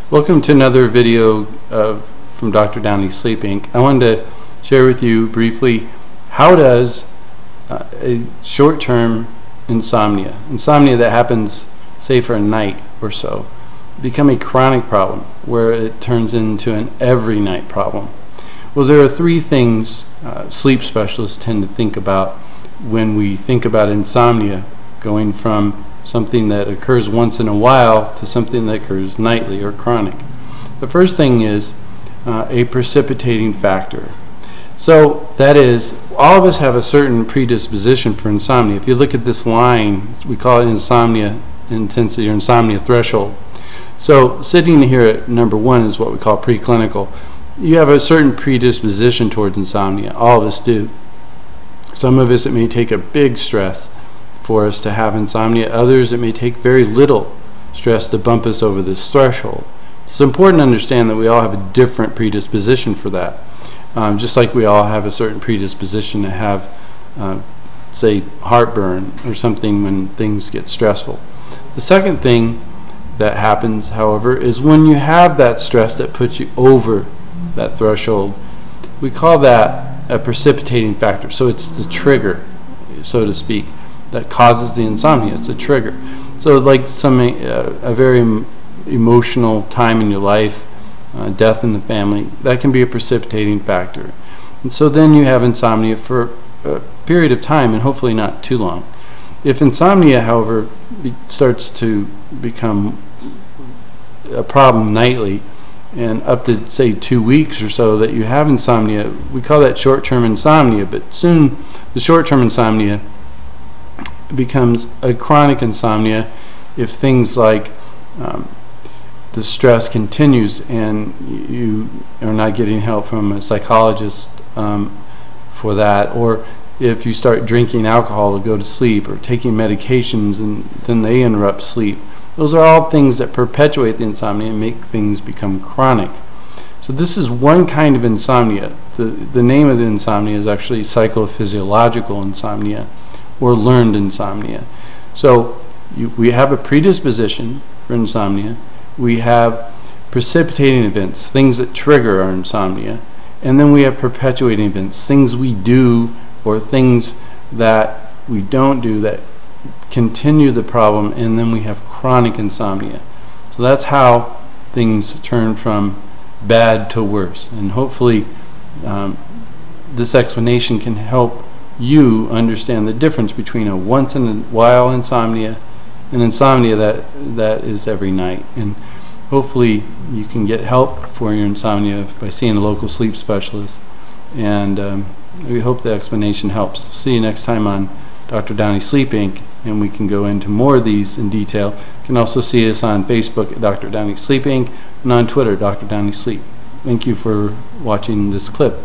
Welcome to another video from Dr. Downey's Sleep Inc. I wanted to share with you briefly how does a short-term insomnia that happens say for a night or so become a chronic problem where it turns into an every night problem. Well, there are three things sleep specialists tend to think about when we think about insomnia, going from something that occurs once in a while to something that occurs nightly or chronic. The first thing is a precipitating factor. So that is, all of us have a certain predisposition for insomnia. If you look at this line, we call it insomnia intensity or insomnia threshold. So sitting here at number 1 is what we call preclinical. You have a certain predisposition towards insomnia. All of us do. Some of us, it may take a big stress for us to have insomnia. Others, it may take very little stress to bump us over this threshold. It's important to understand that we all have a different predisposition for that. Just like we all have a certain predisposition to have, say, heartburn or something when things get stressful. The second thing that happens, however, is when you have that stress that puts you over that threshold, we call that a precipitating factor. So it's the trigger, so to speak, that causes the insomnia. It's a trigger. So like a very emotional time in your life, death in the family, that can be a precipitating factor. And so then you have insomnia for a period of time, and hopefully not too long. If insomnia, however, starts to become a problem nightly, and up to, say, 2 weeks or so that you have insomnia, we call that short-term insomnia. But soon the short-term insomnia becomes a chronic insomnia if things like the stress continues and you are not getting help from a psychologist for that, or if you start drinking alcohol to go to sleep or taking medications and then they interrupt sleep. Those are all things that perpetuate the insomnia and make things become chronic. So this is one kind of insomnia. The name of the insomnia is actually psychophysiological insomnia or learned insomnia. So we have a predisposition for insomnia. We have precipitating events, things that trigger our insomnia. And then we have perpetuating events, things we do or things that we don't do that continue the problem, and then we have chronic insomnia. So that's how things turn from bad to worse. And hopefully this explanation can help you understand the difference between a once in a while insomnia and insomnia that is every night. And hopefully you can get help for your insomnia by seeing a local sleep specialist. And we hope the explanation helps. See you next time on Dr. Downey's Sleep Inc. and we can go into more of these in detail. You can also see us on Facebook at Dr. Downey's Sleep Inc. and on Twitter, Dr. Downey Sleep. Thank you for watching this clip.